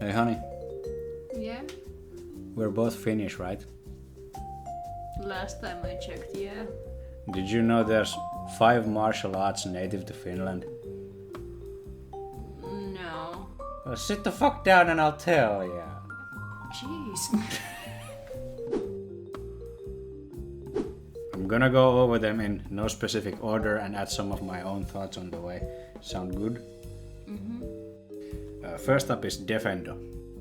Hey honey, Yeah? we're both Finnish, right? Last time I checked, yeah. Did you know there's 5 martial arts native to Finland? No. Well, sit the fuck down and I'll tell ya. Jeez. I'm gonna go over them in no specific order and add some of my own thoughts on the way. Sound good? First up is Defendo.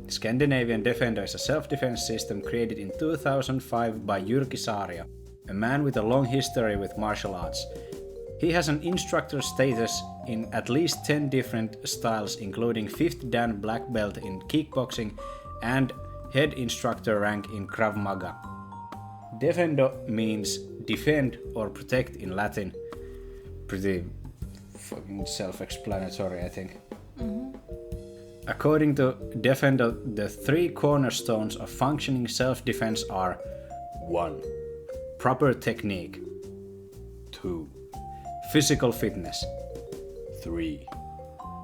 Scandinavian Defendo is a self-defense system created in 2005 by Jyrki Saaria, a man with a long history with martial arts. He has an instructor status in at least 10 different styles, including 5th Dan black belt in kickboxing and head instructor rank in Krav Maga. Defendo means defend or protect in Latin. Pretty fucking self-explanatory, I think. According to Defendo, the 3 cornerstones of functioning self-defense are 1. Proper technique. 2. Physical fitness. 3.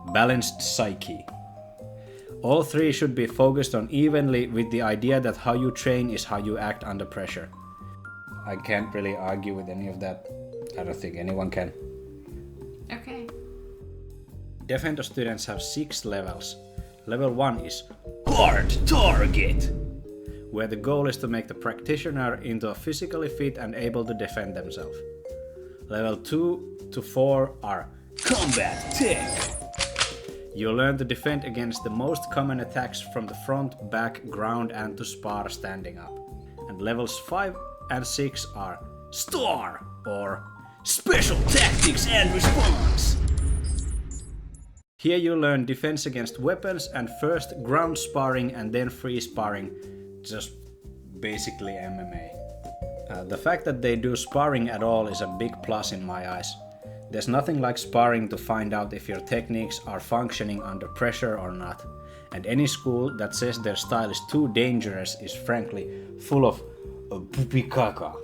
Balanced psyche. All 3 should be focused on evenly with the idea that how you train is how you act under pressure. I can't really argue with any of that. I don't think anyone can. Okay. Defendo students have 6 levels. Level 1 is Hard Target, where the goal is to make the practitioner into a physically fit and able to defend themselves. Level 2 to 4 are Combat Tech. You learn to defend against the most common attacks from the front, back, ground and to spar standing up. And levels 5 and 6 are Star or Special Tactics and Response. Here you learn defense against weapons and first ground sparring and then free sparring, just basically MMA. The fact that they do sparring at all is a big plus in my eyes. There's nothing like sparring to find out if your techniques are functioning under pressure or not. And any school that says their style is too dangerous is frankly full of pupikaka.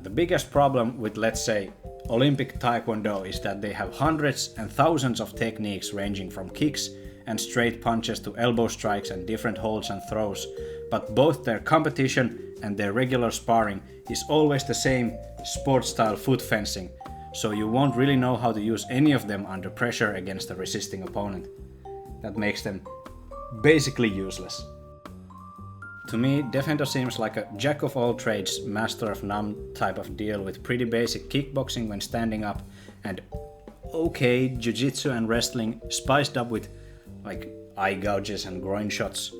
The biggest problem with, let's say, Olympic Taekwondo is that they have hundreds and thousands of techniques ranging from kicks and straight punches to elbow strikes and different holds and throws, but both their competition and their regular sparring is always the same sport-style foot fencing, so you won't really know how to use any of them under pressure against a resisting opponent. That makes them basically useless. To me, Defendo seems like a jack of all trades, master of none type of deal with pretty basic kickboxing when standing up and okay jujitsu and wrestling spiced up with like eye gouges and groin shots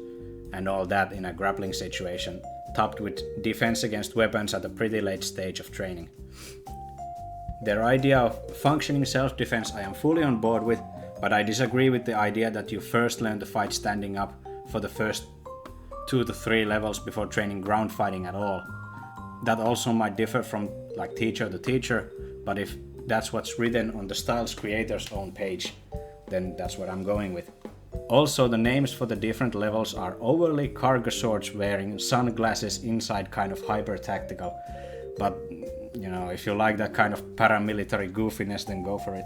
and all that in a grappling situation, topped with defense against weapons at a pretty late stage of training. Their idea of functioning self-defense I am fully on board with, but I disagree with the idea that you first learn to fight standing up for the first 2 to 3 levels before training ground fighting at all. That also might differ from like teacher to teacher, but if that's what's written on the style's creator's own page, then that's what I'm going with. Also, the names for the different levels are overly cargo shorts wearing sunglasses inside kind of hyper tactical, but you know, if you like that kind of paramilitary goofiness, then go for it.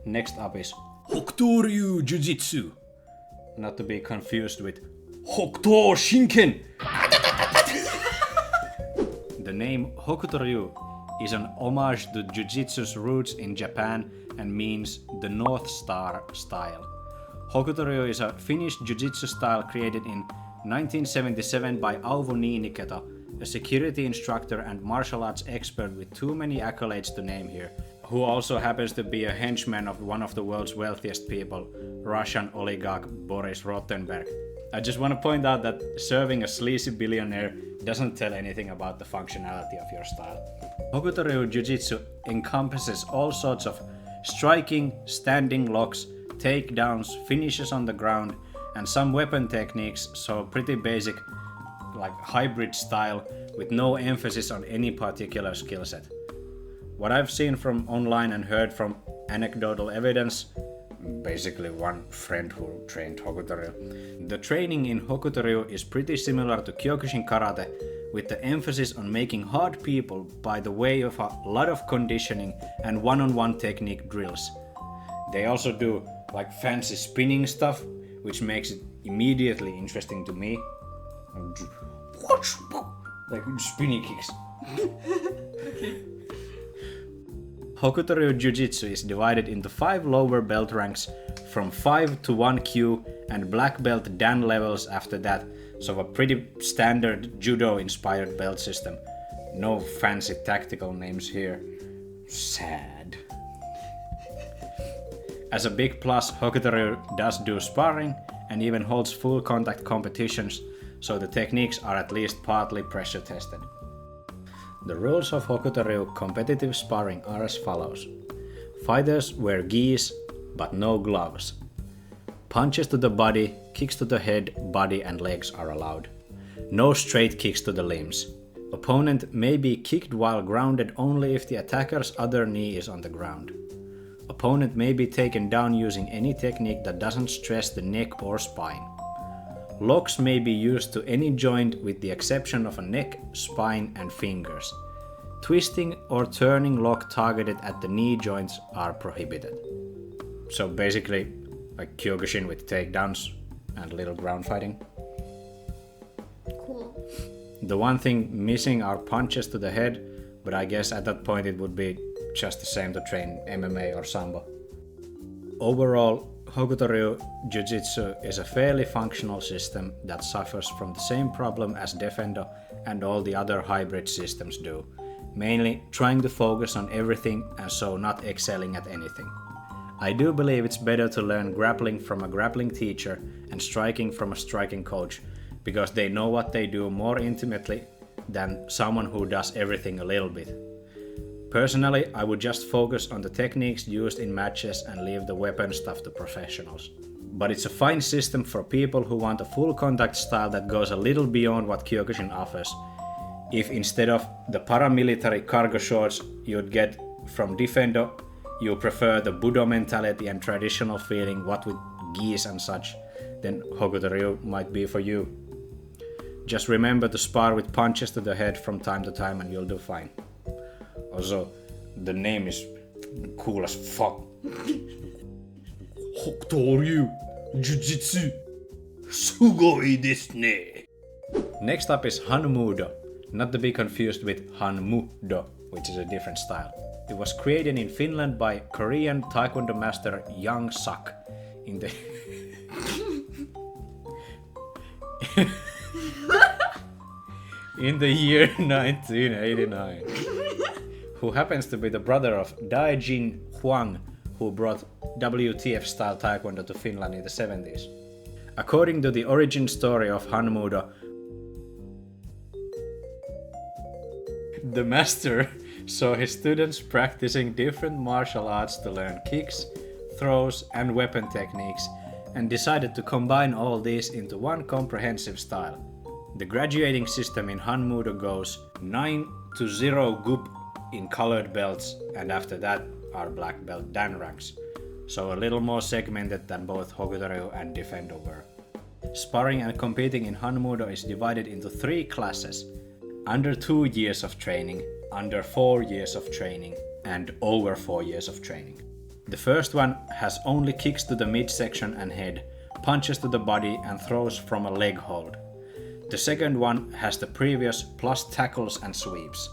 Next up is Hokutoryu Jujitsu. Not to be confused with Hokuto Shinken. The name Hokutoryu is an homage to Jujitsu's roots in Japan and means the North Star style. Hokutoryu is a Finnish Jujitsu style created in 1977 by Auvo Niiniketo, a security instructor and martial arts expert with too many accolades to name here, who also happens to be a henchman of one of the world's wealthiest people, Russian oligarch Boris Rottenberg. I just want to point out that serving a sleazy billionaire doesn't tell anything about the functionality of your style. Hokutoryu Jujitsu encompasses all sorts of striking, standing locks, takedowns, finishes on the ground, and some weapon techniques, so pretty basic, like hybrid style with no emphasis on any particular skill set. What I've seen from online and heard from anecdotal evidence, basically one friend who trained Hokutoryu, the training in Hokutoryu is pretty similar to Kyokushin Karate, with the emphasis on making hard people by the way of a lot of conditioning and one-on-one technique drills. They also do like fancy spinning stuff, which makes it immediately interesting to me. Like spinning kicks. Hokutoryu Jujitsu is divided into 5 lower belt ranks from 5 to 1Q and black belt Dan levels after that, so a pretty standard judo-inspired belt system. No fancy tactical names here. Sad. As a big plus, Hokutoryu does do sparring and even holds full contact competitions, so the techniques are at least partly pressure tested. The rules of Hokutoryu competitive sparring are as follows. Fighters wear gis, but no gloves. Punches to the body, kicks to the head, body and legs are allowed. No straight kicks to the limbs. Opponent may be kicked while grounded only if the attacker's other knee is on the ground. Opponent may be taken down using any technique that doesn't stress the neck or spine. Locks may be used to any joint with the exception of a neck, spine and fingers. Twisting or turning lock targeted at the knee joints are prohibited. So basically like Kyokushin with takedowns and little ground fighting. Cool. The one thing missing are punches to the head, but I guess at that point it would be just the same to train MMA or Sambo. Overall, Hokutoryu Jujitsu is a fairly functional system that suffers from the same problem as Defendo and all the other hybrid systems do, mainly trying to focus on everything and so not excelling at anything. I do believe it's better to learn grappling from a grappling teacher and striking from a striking coach, because they know what they do more intimately than someone who does everything a little bit. Personally, I would just focus on the techniques used in matches and leave the weapon stuff to professionals. But it's a fine system for people who want a full contact style that goes a little beyond what Kyokushin offers. If instead of the paramilitary cargo shorts you'd get from Defendo, you prefer the Budo mentality and traditional feeling, what with gis and such, then Hokutoryu might be for you. Just remember to spar with punches to the head from time to time and you'll do fine. Also, the name is cool as fuck. Hokutoryu Jujitsu Sugoi desu ne. Next up is hanmoodo, not to be confused with hanmoodo, which is a different style. It was created in Finland by Korean Taekwondo master Young Suk in the in the year 1989, who happens to be the brother of Daijin Huang, who brought WTF-style Taekwondo to Finland in the 70s. According to the origin story of hanmoodo, the master saw his students practicing different martial arts to learn kicks, throws and weapon techniques, and decided to combine all these into one comprehensive style. The graduating system in hanmoodo goes 9 to 0 gup in colored belts, and after that are black belt Dan ranks, so a little more segmented than both Hokutoryu and Defendo were. Sparring and competing in hanmoodo is divided into 3 classes: under 2 years of training, under 4 years of training, and over 4 years of training. The first one has only kicks to the midsection and head, punches to the body and throws from a leg hold. The second one has the previous plus tackles and sweeps.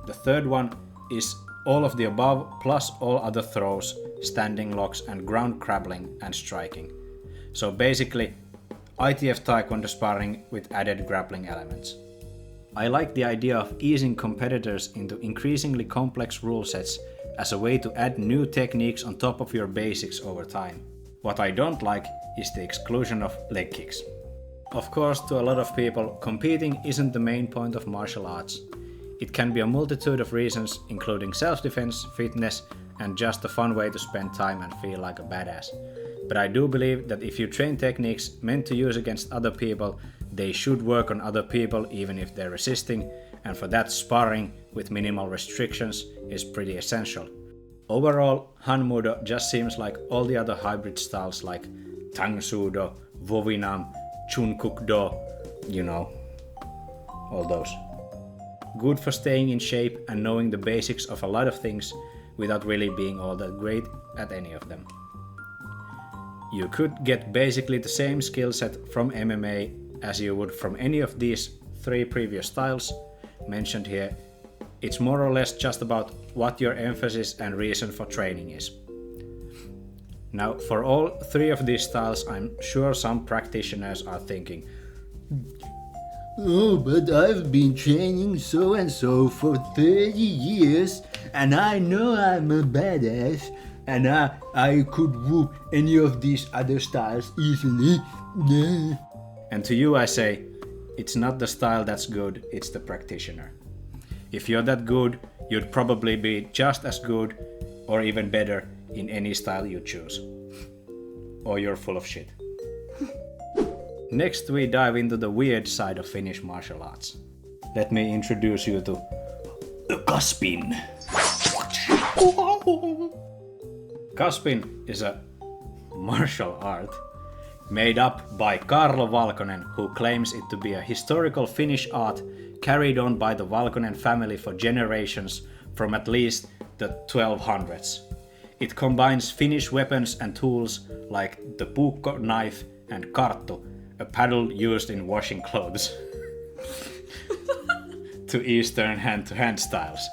The third one is all of the above plus all other throws, standing locks and ground grappling and striking. So basically, ITF Taekwondo sparring with added grappling elements. I like the idea of easing competitors into increasingly complex rule sets as a way to add new techniques on top of your basics over time. What I don't like is the exclusion of leg kicks. Of course, to a lot of people, competing isn't the main point of martial arts. It can be a multitude of reasons, including self-defense, fitness, and just a fun way to spend time and feel like a badass. But I do believe that if you train techniques meant to use against other people, they should work on other people even if they're resisting, and for that sparring with minimal restrictions is pretty essential. Overall, hanmoodo just seems like all the other hybrid styles like tangsudo, vovinam, chunkukdo, you know, all those. Good for staying in shape and knowing the basics of a lot of things without really being all that great at any of them. You could get basically the same skill set from MMA as you would from any of these 3 previous styles mentioned here. It's more or less just about what your emphasis and reason for training is. Now, for all 3 of these styles, I'm sure some practitioners are thinking, "Oh, but I've been training so and so for 30 years, and I know I'm a badass, and I could whoop any of these other styles easily." And to you I say, it's not the style that's good, it's the practitioner. If you're that good, you'd probably be just as good or even better in any style you choose. Or you're full of shit. Next we dive into the weird side of Finnish martial arts. Let me introduce you to Kas-pin. Kas-pin is a martial art made up by Kaarlo Valkonen, who claims it to be a historical Finnish art carried on by the Valkonen family for generations from at least the 1200s. It combines Finnish weapons and tools like the puukko knife and karttu, a paddle used in washing clothes, to Eastern hand-to-hand styles.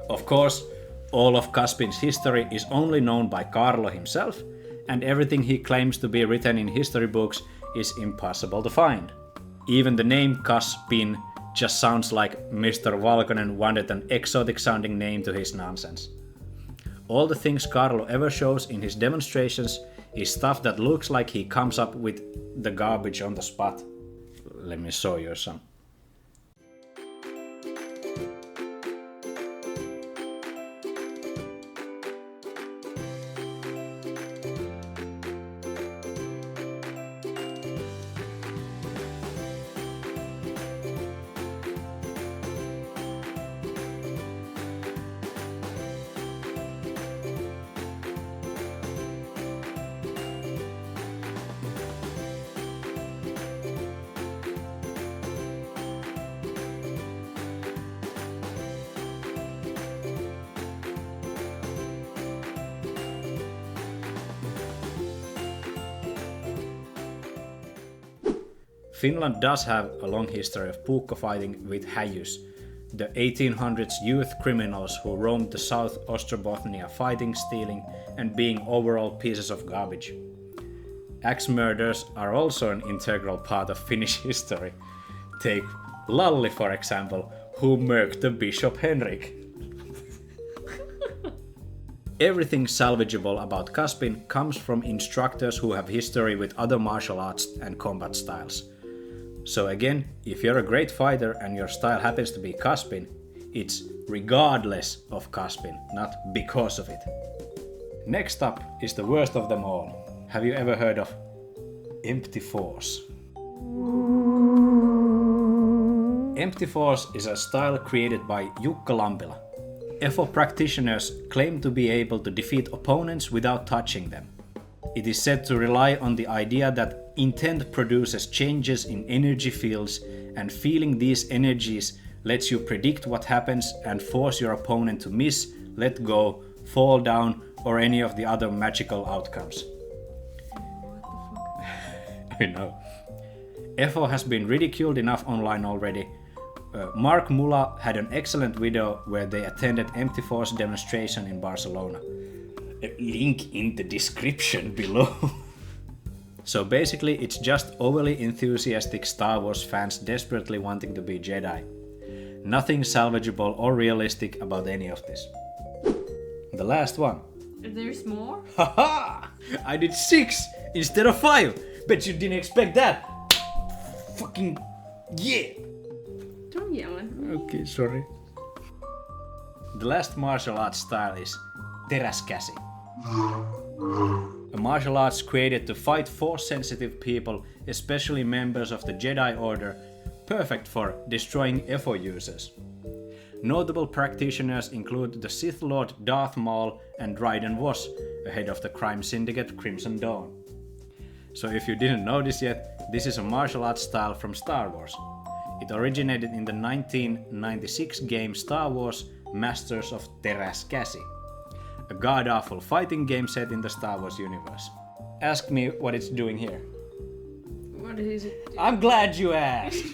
Of course, all of Kas-pin's history is only known by Kaarlo himself, and everything he claims to be written in history books is impossible to find. Even the name Kas-pin just sounds like Mr. Valkonen wanted an exotic sounding name to his nonsense. All the things Kaarlo ever shows in his demonstrations is stuff that looks like he comes up with the garbage on the spot. Let me show you some. Finland does have a long history of puukko fighting with häijys, the 1800s youth criminals who roamed the South Ostrobothnia fighting, stealing, and being overall pieces of garbage. Axe murders are also an integral part of Finnish history. Take Lalli, for example, who murked the Bishop Henrik. Everything salvageable about Kas-pin comes from instructors who have history with other martial arts and combat styles. So again, if you're a great fighter and your style happens to be Kas-pin, it's regardless of Kas-pin, not because of it. Next up is the worst of them all. Have you ever heard of empty force? Empty force is a style created by Jukka Lampila. FO practitioners claim to be able to defeat opponents without touching them. It is said to rely on the idea that intent produces changes in energy fields, and feeling these energies lets you predict what happens and force your opponent to miss, let go, fall down, or any of the other magical outcomes. What the fuck? I know. FO has been ridiculed enough online already. Mark Mula had an excellent video where they attended Empty Force demonstration in Barcelona. A link in the description below. So basically it's just overly enthusiastic Star Wars fans desperately wanting to be Jedi. Nothing salvageable or realistic about any of this. The last one. There's more? Haha! I did 6 instead of 5! Bet you didn't expect that! Fucking yeah! Don't yell at me. Okay, sorry. The last martial arts style is teräskäsi. A martial arts created to fight force-sensitive people, especially members of the Jedi Order, perfect for destroying FO users. Notable practitioners include the Sith Lord Darth Maul and Dryden Voss, ahead of the crime syndicate Crimson Dawn. So if you didn't notice yet, this is a martial arts style from Star Wars. It originated in the 1996 game Star Wars Masters of Teräskäsi, a god-awful fighting game set in the Star Wars universe. Ask me what it's doing here. What is it? I'm glad you asked!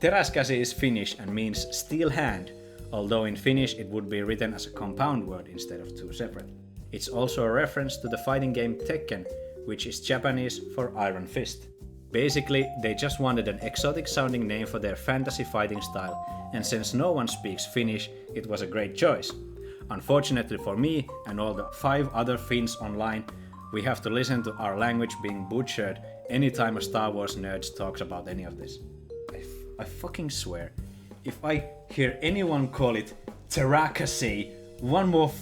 Teräskäsi is Finnish and means steel hand, although in Finnish it would be written as a compound word instead of two separate. It's also a reference to the fighting game Tekken, which is Japanese for Iron Fist. Basically, they just wanted an exotic sounding name for their fantasy fighting style, and since no one speaks Finnish, it was a great choice. Unfortunately for me and all the 5 other Finns online, we have to listen to our language being butchered anytime a Star Wars nerd talks about any of this. I fucking swear, if I hear anyone call it Teräskäsi one more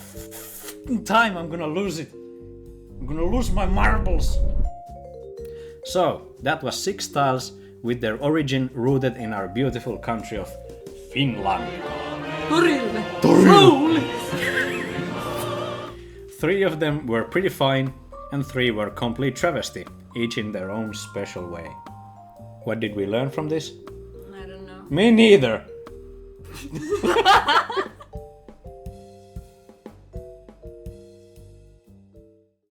time, I'm gonna lose it. I'm gonna lose my marbles. So, that was 6 styles with their origin rooted in our beautiful country of Finland. Torille! 3 of them were pretty fine, and 3 were complete travesty, each in their own special way. What did we learn from this? I don't know. Me neither!